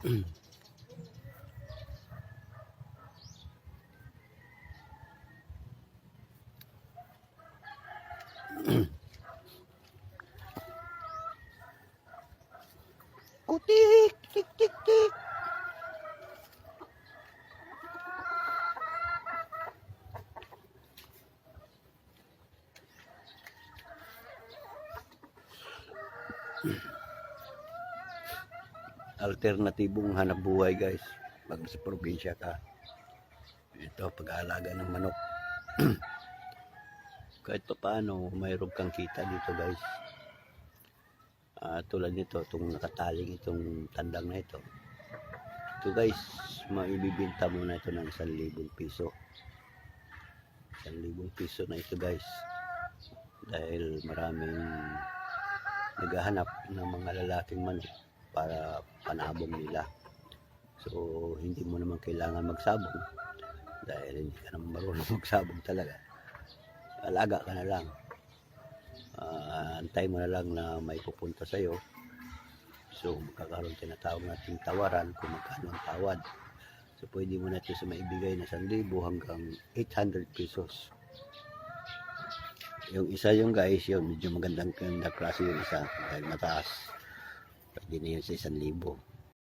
Kutik, tik, tik, tik. Alternatibong hanap buhay guys pag sa probinsya ka. Ito pag-aalaga ng manok. Kahit pa paano mayroon kang kita dito guys. Tulad nito, itong nakataling itong tandang na ito. Ito guys, maibibinta mo na ito ng 1,000 piso. 1,000 piso na ito guys. Dahil maraming naghahanap ng mga lalaking manok para panabong nila. So hindi mo naman kailangan magsabong dahil hindi ka naman marunong magsabong talaga. Alaga ka na lang. Antay mo na lang na may pupunta sa'yo. So magkakaroon tinatawag nating tawaran kung magkano ang tawad. So pwede mo na ito sa maibigay na 1,000 hanggang 800 pesos. Yung isa yung guys, yun medyo magandang klase yung isa dahil mataas. Pwede na yun sa 1,000.